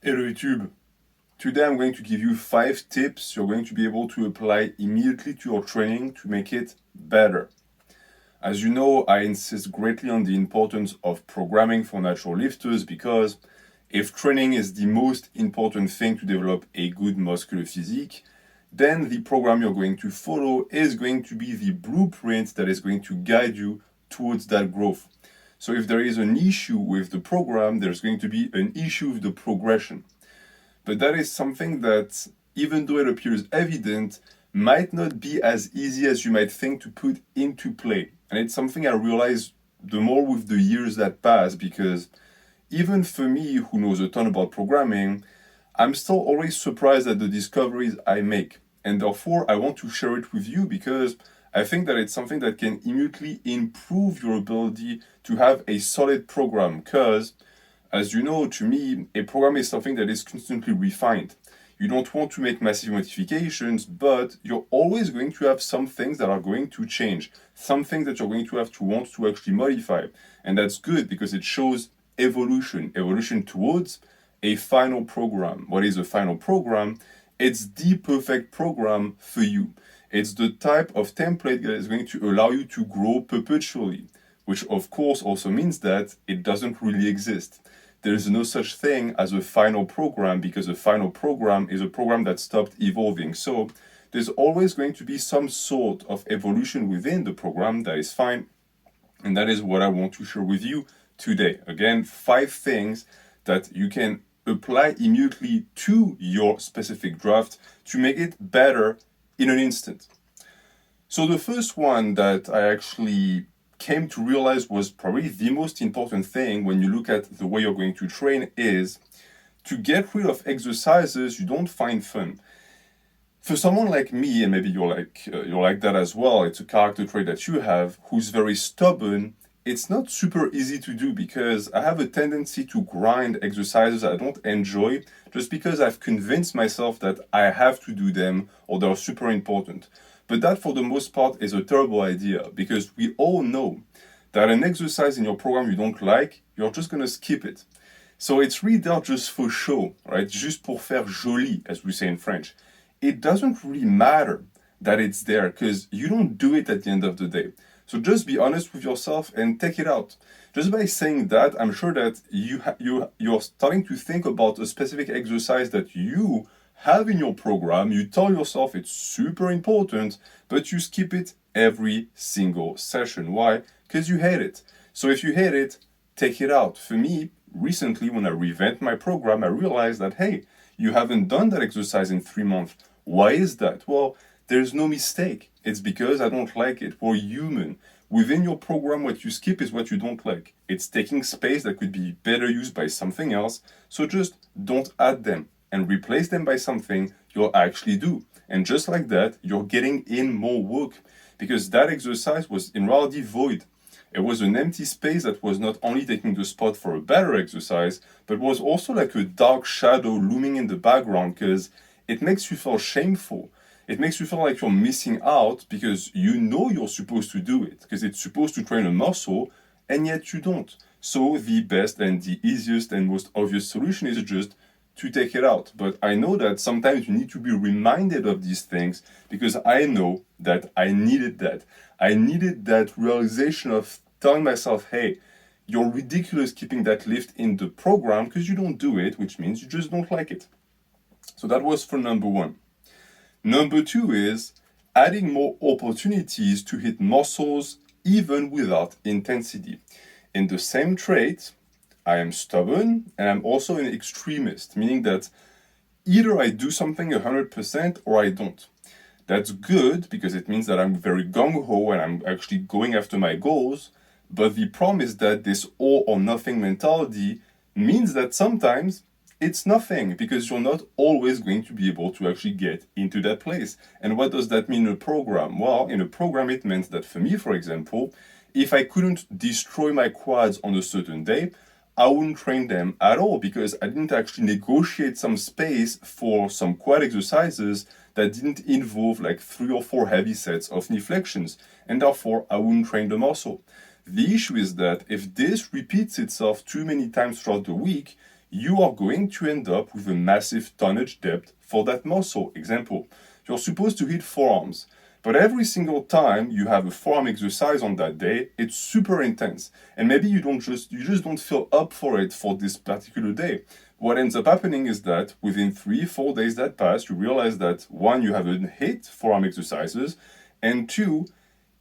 Hello YouTube. Today I'm going to give you 5 tips you're going to be able to apply immediately to your training to make it better. As you know, I insist greatly on the importance of programming for natural lifters because if training is the most important thing to develop a good muscular physique, then the program you're going to follow is going to be the blueprint that is going to guide you towards that growth. So if there is an issue with the program, there's going to be an issue with the progression. But that is something that, even though it appears evident, might not be as easy as you might think to put into play. And it's something I realize the more with the years that pass, because even for me, who knows a ton about programming, I'm still always surprised at the discoveries I make. And therefore, I want to share it with you because I think that it's something that can immediately improve your ability to have a solid program. Because as you know, to me, a program is something that is constantly refined. You don't want to make massive modifications, but you're always going to have some things that are going to change, some things that you're going to have to want to actually modify. And that's good because it shows evolution towards a final program. What is a final program? It's the perfect program for you. It's the type of template that is going to allow you to grow perpetually, which of course also means that it doesn't really exist. There is no such thing as a final program because a final program is a program that stopped evolving. So there's always going to be some sort of evolution within the program that is fine. And that is what I want to share with you today. Again, 5 things that you can apply immediately to your specific draft to make it better in an instant. So the first one that I actually came to realize was probably the most important thing when you look at the way you're going to train is to get rid of exercises you don't find fun. For someone like me, and maybe you're like that as well, it's a character trait that you have, who's very stubborn, it's not super easy to do because I have a tendency to grind exercises I don't enjoy just because I've convinced myself that I have to do them or they're super important. But that, for the most part, is a terrible idea because we all know that an exercise in your program you don't like, you're just going to skip it. So it's really there just for show, right? Juste pour faire joli, as we say in French. It doesn't really matter that it's there because you don't do it at the end of the day. So just be honest with yourself and take it out. Just by saying that, I'm sure that you're starting to think about a specific exercise that you have in your program. You tell yourself it's super important, but you skip it every single session. Why? Because you hate it. So if you hate it, take it out. For me, recently when I revamped my program, I realized that, hey, you haven't done that exercise in 3 months. Why is that? Well, there's no mistake. It's because I don't like it. We're human. Within your program, what you skip is what you don't like. It's taking space that could be better used by something else. So just don't add them and replace them by something you'll actually do. And just like that, you're getting in more work because that exercise was in reality void. It was an empty space that was not only taking the spot for a better exercise, but was also like a dark shadow looming in the background because it makes you feel shameful. It makes you feel like you're missing out because you know you're supposed to do it, because it's supposed to train a muscle, and yet you don't. So the best and the easiest and most obvious solution is just to take it out. But I know that sometimes you need to be reminded of these things because I know that I needed that. I needed that realization of telling myself, hey, you're ridiculous keeping that lift in the program because you don't do it, which means you just don't like it. So that was for number 1. Number 2 is adding more opportunities to hit muscles even without intensity. In the same trait, I am stubborn and I'm also an extremist, meaning that either I do something 100% or I don't. That's good because it means that I'm very gung-ho and I'm actually going after my goals. But the problem is that this all or nothing mentality means that sometimes it's nothing because you're not always going to be able to actually get into that place. And what does that mean in a program? Well, in a program, it meant that for me, for example, if I couldn't destroy my quads on a certain day, I wouldn't train them at all because I didn't actually negotiate some space for some quad exercises that didn't involve like 3 or 4 heavy sets of knee flexions, and therefore I wouldn't train the muscle. The issue is that if this repeats itself too many times throughout the week, you are going to end up with a massive tonnage depth for that muscle. Example, you're supposed to hit forearms, but every single time you have a forearm exercise on that day, it's super intense. And maybe you just don't feel up for it for this particular day. What ends up happening is that within 3-4 days that pass, you realize that one, you haven't hit forearm exercises, and two,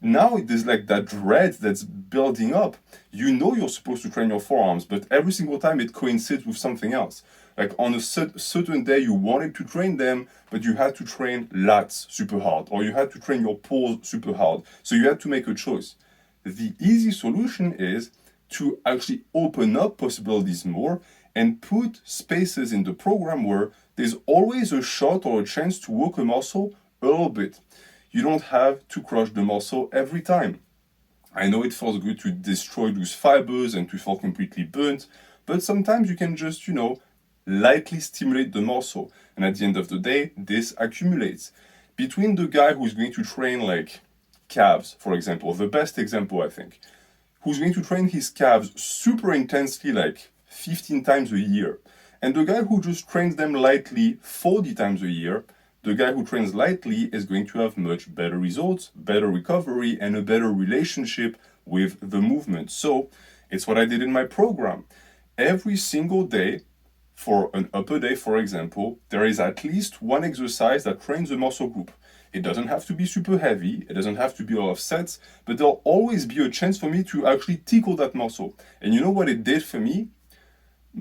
now there's like that dread that's building up. You know you're supposed to train your forearms, but every single time it coincides with something else. Like on a certain day you wanted to train them, but you had to train lats super hard, or you had to train your pulls super hard. So you had to make a choice. The easy solution is to actually open up possibilities more and put spaces in the program where there's always a shot or a chance to work a muscle a little bit. You don't have to crush the muscle every time. I know it feels good to destroy those fibers and to feel completely burnt, but sometimes you can just, lightly stimulate the muscle. And at the end of the day, this accumulates. Between the guy who's going to train like calves, for example, the best example I think, who's going to train his calves super intensely like 15 times a year, and the guy who just trains them lightly 40 times a year, the guy who trains lightly is going to have much better results, better recovery, and a better relationship with the movement. So it's what I did in my program. Every single day, for an upper day, for example, there is at least one exercise that trains a muscle group. It doesn't have to be super heavy, it doesn't have to be a lot of sets, but there'll always be a chance for me to actually tickle that muscle. And you know what it did for me?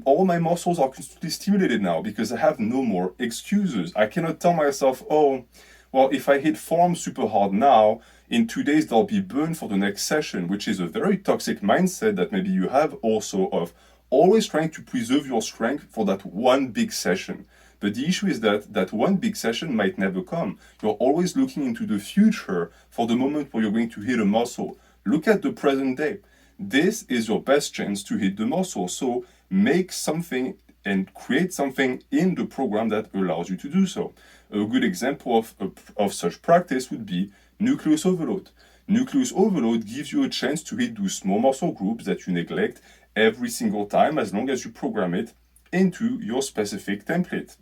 All my muscles are constantly stimulated now because I have no more excuses. I cannot tell myself, oh, well, if I hit forearm super hard now, in 2 days they'll be burned for the next session, which is a very toxic mindset that maybe you have also of always trying to preserve your strength for that one big session. But the issue is that that one big session might never come. You're always looking into the future for the moment where you're going to hit a muscle. Look at the present day. This is your best chance to hit the muscle. So make something and create something in the program that allows you to do so. A good example of such practice would be nucleus overload. Nucleus overload gives you a chance to hit those small muscle groups that you neglect every single time as long as you program it into your specific template.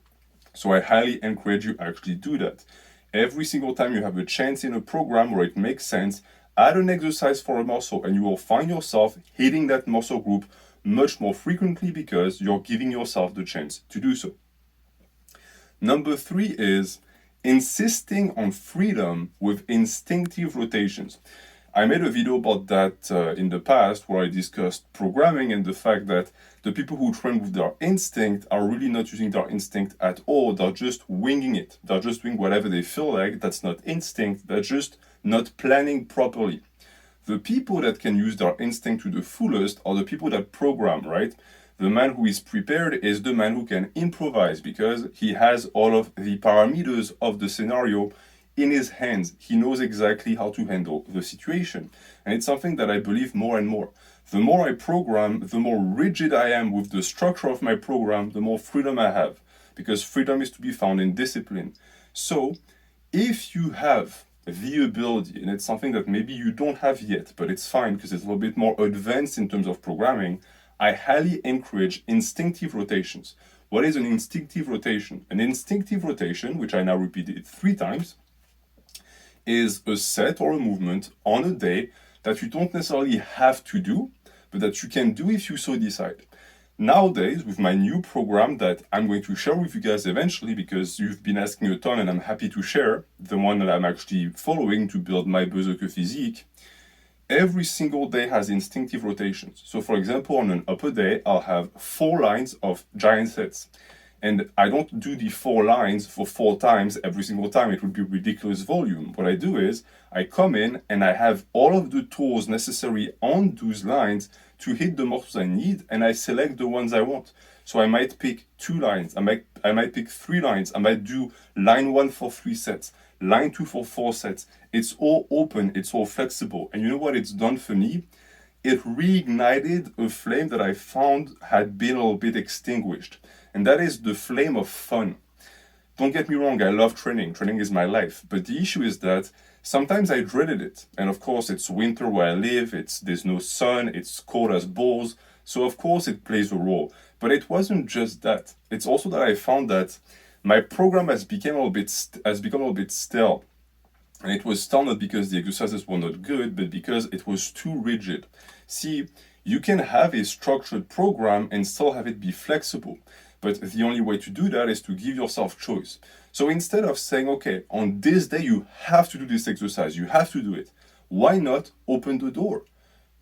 So I highly encourage you actually do that. Every single time you have a chance in a program where it makes sense, add an exercise for a muscle and you will find yourself hitting that muscle group much more frequently because you're giving yourself the chance to do so. Number 3 is insisting on freedom with instinctive rotations. I made a video about that in the past where I discussed programming and the fact that the people who train with their instinct are really not using their instinct at all. They're just winging it. They're just doing whatever they feel like. That's not instinct. They're just not planning properly. The people that can use their instinct to the fullest are the people that program, right? The man who is prepared is the man who can improvise because he has all of the parameters of the scenario in his hands. He knows exactly how to handle the situation. And it's something that I believe more and more. The more I program, the more rigid I am with the structure of my program, the more freedom I have. Because freedom is to be found in discipline. So if you have the ability, and it's something that maybe you don't have yet, but it's fine because it's a little bit more advanced in terms of programming, I highly encourage instinctive rotations. What is an instinctive rotation? An instinctive rotation, which I now repeated 3 times, is a set or a movement on a day that you don't necessarily have to do, but that you can do if you so decide. Nowadays, with my new program that I'm going to share with you guys eventually, because you've been asking a ton and I'm happy to share, the one that I'm actually following to build my berserker physique, every single day has instinctive rotations. So for example, on an upper day, I'll have 4 lines of giant sets. And I don't do the 4 lines for 4 times every single time. It would be ridiculous volume. What I do is I come in and I have all of the tools necessary on those lines to hit the muscles I need, and I select the ones I want. So I might pick 2 lines, I might pick 3 lines, I might do line 1 for 3 sets, line 2 for 4 sets. It's all open, it's all flexible. And you know what it's done for me? It reignited a flame that I found had been a little bit extinguished. And that is the flame of fun. Don't get me wrong, I love training. Training is my life. But the issue is that sometimes I dreaded it. And of course, it's winter where I live. There's no sun. It's cold as balls. So of course, it plays a role. But it wasn't just that. It's also that I found that my program has become a little bit stale. And it was still not because the exercises were not good, but because it was too rigid. See, you can have a structured program and still have it be flexible. But the only way to do that is to give yourself choice. So instead of saying, okay, on this day you have to do this exercise, you have to do it, why not open the door?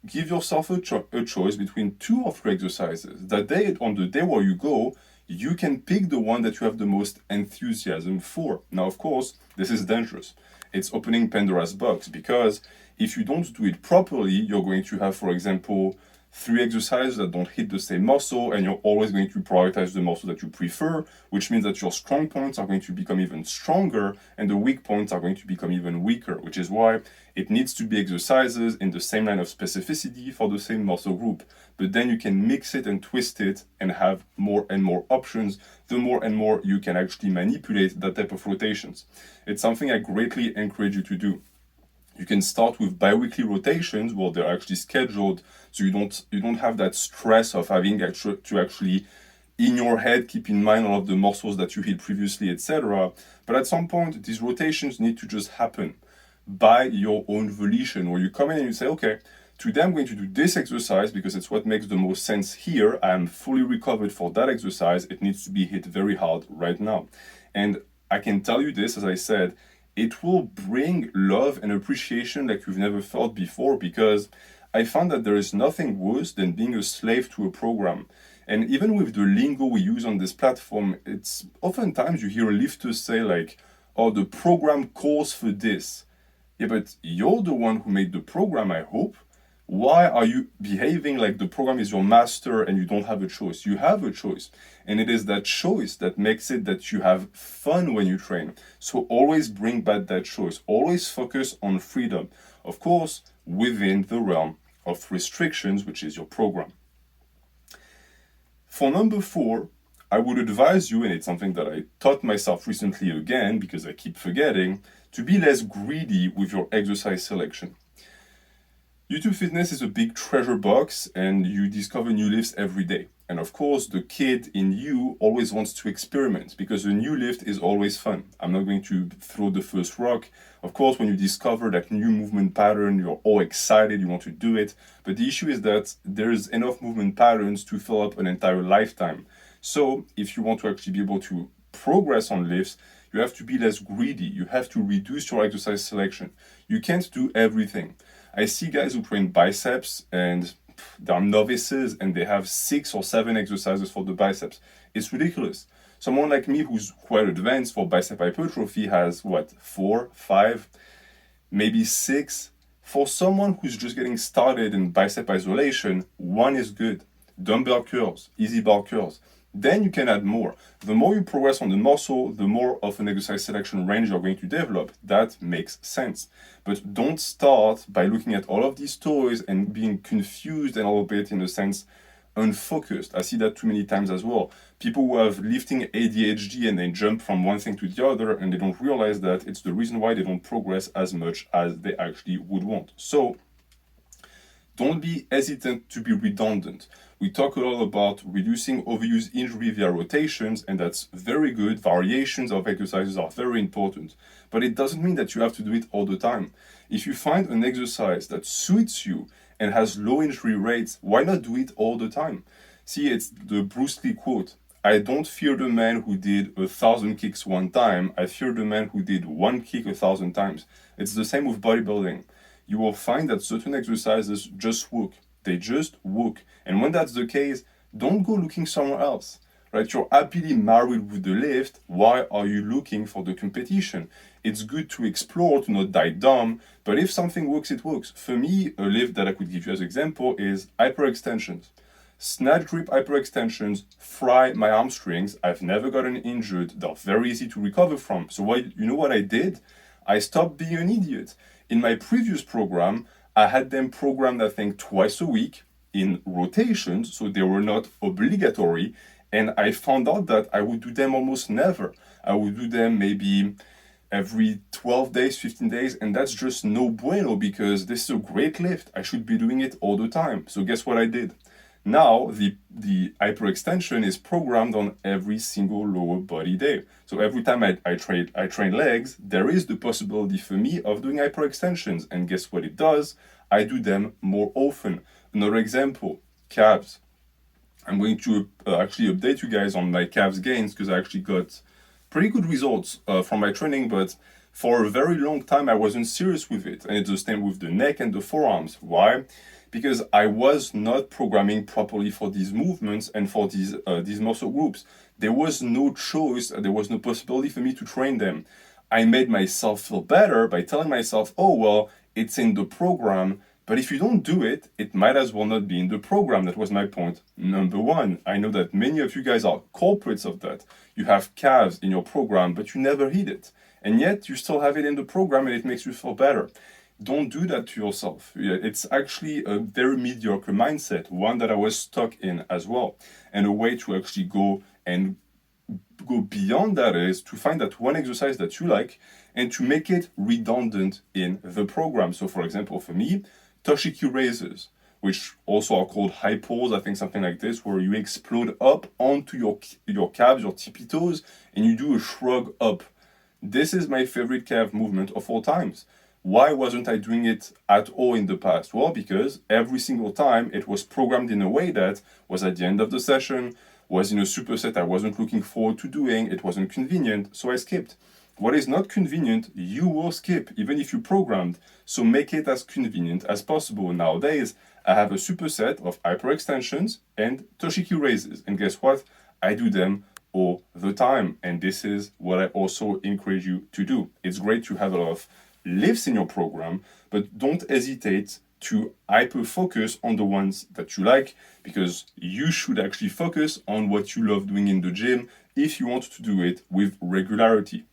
Give yourself a choice between 2 or 3 exercises. That day, on the day where you go, you can pick the one that you have the most enthusiasm for. Now, of course, this is dangerous. It's opening Pandora's box, because if you don't do it properly, you're going to have, for example, 3 exercises that don't hit the same muscle, and you're always going to prioritize the muscle that you prefer, which means that your strong points are going to become even stronger and the weak points are going to become even weaker, which is why it needs to be exercises in the same line of specificity for the same muscle group. But then you can mix it and twist it and have more and more options, the more and more you can actually manipulate that type of rotations. It's something I greatly encourage you to do. You can start with bi-weekly rotations where they're actually scheduled, so you don't have that stress of having to actually in your head keep in mind all of the muscles that you hit previously, etc. But at some point, these rotations need to just happen by your own volition, where you come in and you say, okay, today I'm going to do this exercise because it's what makes the most sense here. I'm fully recovered for that exercise. It needs to be hit very hard right now. And I can tell you this, as I said, it will bring love and appreciation like you've never felt before, because I found that there is nothing worse than being a slave to a program. And even with the lingo we use on this platform, it's oftentimes you hear lifters say like, oh, the program calls for this. Yeah, but you're the one who made the program, I hope. Why are you behaving like the program is your master and you don't have a choice? You have a choice. And it is that choice that makes it that you have fun when you train. So always bring back that choice. Always focus on freedom. Of course, within the realm of restrictions, which is your program. For number 4, I would advise you, and it's something that I taught myself recently again because I keep forgetting, to be less greedy with your exercise selection. YouTube Fitness is a big treasure box and you discover new lifts every day. And of course, the kid in you always wants to experiment because a new lift is always fun. I'm not going to throw the first rock. Of course, when you discover that new movement pattern, you're all excited, you want to do it. But the issue is that there's enough movement patterns to fill up an entire lifetime. So if you want to actually be able to progress on lifts, you have to be less greedy. You have to reduce your exercise selection. You can't do everything. I see guys who train biceps and they're novices and they have 6 or 7 exercises for the biceps. It's ridiculous. Someone like me who's quite advanced for bicep hypertrophy has 4, 5, maybe 6. For someone who's just getting started in bicep isolation, 1 is good. Dumbbell curls, easy bar curls. Then you can add more. The more you progress on the muscle, the more of an exercise selection range you're going to develop. That makes sense. But don't start by looking at all of these toys and being confused and a little bit, in a sense, unfocused. I see that too many times as well. People who have lifting ADHD and they jump from one thing to the other and they don't realize that it's the reason why they don't progress as much as they actually would want. So don't be hesitant to be redundant. We talk a lot about reducing overuse injury via rotations, and that's very good. Variations of exercises are very important, but it doesn't mean that you have to do it all the time. If you find an exercise that suits you and has low injury rates, why not do it all the time? See, it's the Bruce Lee quote. I don't fear the man who did 1,000 kicks one time. I fear the man who did 1 kick 1,000 times. It's the same with bodybuilding. You will find that certain exercises just work. They just work. And when that's the case, don't go looking somewhere else. Right? You're happily married with the lift. Why are you looking for the competition? It's good to explore, to not die dumb, but if something works, it works. For me, a lift that I could give you as example is hyperextensions. Snatch grip hyperextensions fry my hamstrings. I've never gotten injured. They're very easy to recover from. So you know what I did? I stopped being an idiot. In my previous program, I had them programmed, I think, twice a week in rotations, so they were not obligatory. And I found out that I would do them almost never. I would do them maybe every 12 days, 15 days, and that's just no bueno because this is a great lift. I should be doing it all the time. So guess what I did? Now the hyperextension is programmed on every single lower body day. So every time I train legs, there is the possibility for me of doing hyperextensions. And guess what it does? I do them more often. Another example, calves. I'm going to actually update you guys on my calves gains because I actually got pretty good results from my training, but for a very long time I wasn't serious with it. And it's the same with the neck and the forearms. Why? Because I was not programming properly for these movements and for these muscle groups. There was no choice, there was no possibility for me to train them. I made myself feel better by telling myself, oh, well, it's in the program. But if you don't do it, it might as well not be in the program. That was my point number one. I know that many of you guys are culprits of that. You have calves in your program, but you never hit it. And yet you still have it in the program and it makes you feel better. Don't do that to yourself. It's actually a very mediocre mindset, one that I was stuck in as well. And a way to actually go beyond that is to find that one exercise that you like and to make it redundant in the program. So for example, for me, toshiki raises, which also are called high pulls, I think something like this, where you explode up onto your calves, your tippy toes, and you do a shrug up. This is my favorite calf movement of all times. Why wasn't I doing it at all in the past? Well, because every single time it was programmed in a way that was at the end of the session, was in a superset I wasn't looking forward to doing, it wasn't convenient, so I skipped. What is not convenient, you will skip, even if you programmed. So make it as convenient as possible. Nowadays, I have a superset of hyperextensions and toshiki raises. And guess what? I do them all the time. And this is what I also encourage you to do. It's great to have a lot of lifts in your program, but don't hesitate to hyper focus on the ones that you like, because you should actually focus on what you love doing in the gym if you want to do it with regularity.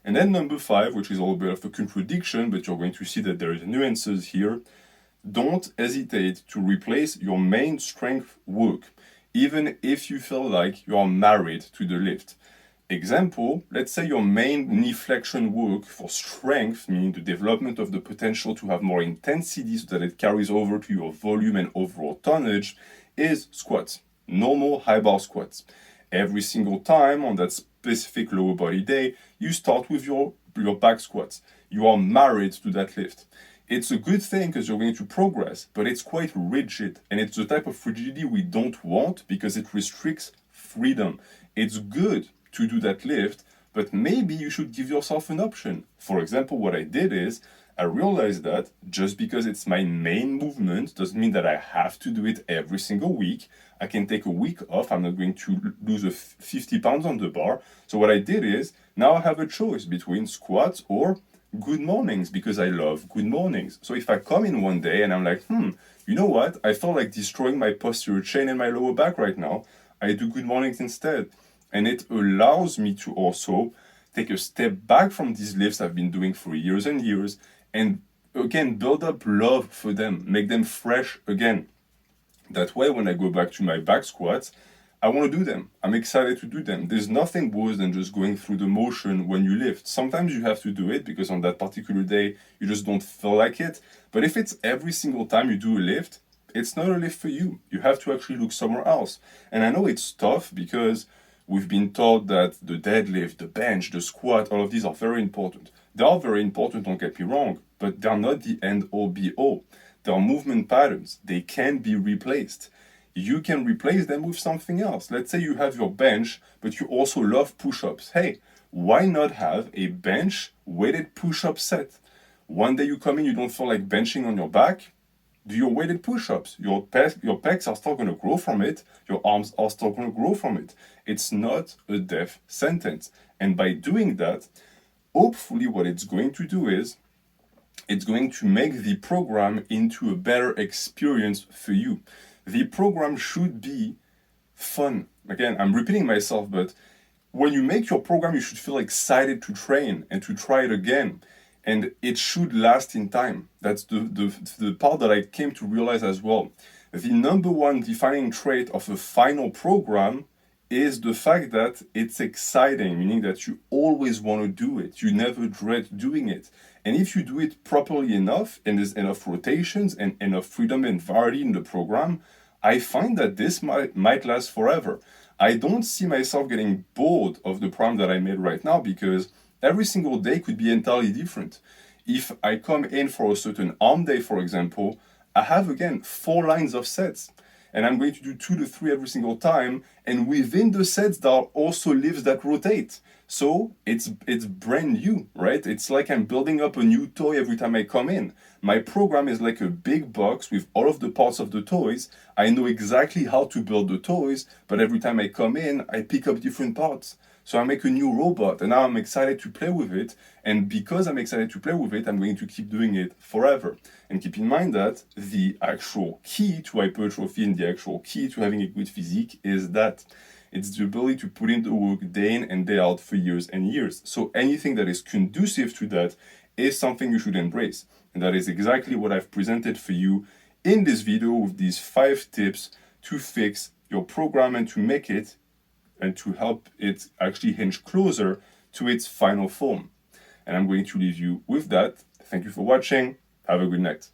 And then number 5, which is a little bit of a contradiction, but you're going to see that there is nuances here. Don't hesitate to replace your main strength work, even if you feel like you are married to the lift. Example, let's say your main knee flexion work for strength, meaning the development of the potential to have more intensity so that it carries over to your volume and overall tonnage, is squats, normal high bar squats. Every single time on that specific lower body day, you start with your back squats. You are married to that lift. It's a good thing because you're going to progress, but it's quite rigid, and it's the type of rigidity we don't want because it restricts freedom. It's good to do that lift, but maybe you should give yourself an option. For example, what I did is I realized that just because it's my main movement doesn't mean that I have to do it every single week. I can take a week off. I'm not going to lose 50 pounds on the bar. So what I did is now I have a choice between squats or good mornings, because I love good mornings. So if I come in one day and I'm like, you know what? I feel like destroying my posterior chain and my lower back right now. I do good mornings instead. And it allows me to also take a step back from these lifts I've been doing for years and years, and again, build up love for them, make them fresh again. That way, when I go back to my back squats, I want to do them. I'm excited to do them. There's nothing worse than just going through the motion when you lift. Sometimes you have to do it because on that particular day, you just don't feel like it. But if it's every single time you do a lift, it's not a lift for you. You have to actually look somewhere else. And I know it's tough because we've been taught that the deadlift, the bench, the squat, all of these are very important. They are very important, don't get me wrong, but they're not the end all be all. They are movement patterns. They can be replaced. You can replace them with something else. Let's say you have your bench, but you also love push-ups. Hey, why not have a bench weighted push-up set? One day you come in, you don't feel like benching on your back, do your weighted push-ups. Your pecs are still going to grow from it. Your arms are still going to grow from it. It's not a death sentence. And by doing that, hopefully what it's going to do is it's going to make the program into a better experience for you. The program should be fun. Again, I'm repeating myself, but when you make your program, you should feel excited to train and to try it again. And it should last in time. That's the part that I came to realize as well. The number one defining trait of a final program is the fact that it's exciting, meaning that you always want to do it. You never dread doing it. And if you do it properly enough, and there's enough rotations and enough freedom and variety in the program, I find that this might last forever. I don't see myself getting bored of the program that I made right now because every single day could be entirely different. If I come in for a certain arm day, for example, I have again 4 lines of sets. And I'm going to do 2 to 3 every single time. And within the sets, there are also lifts that rotate. So it's brand new, right? It's like I'm building up a new toy every time I come in. My program is like a big box with all of the parts of the toys. I know exactly how to build the toys, but every time I come in, I pick up different parts. So I make a new robot and now I'm excited to play with it. And because I'm excited to play with it, I'm going to keep doing it forever. And keep in mind that the actual key to hypertrophy and the actual key to having a good physique is that it's the ability to put in the work day in and day out for years and years. So anything that is conducive to that is something you should embrace. And that is exactly what I've presented for you in this video with these 5 tips to fix your program and to make it and to help it actually hinge closer to its final form. And I'm going to leave you with that. Thank you for watching. Have a good night.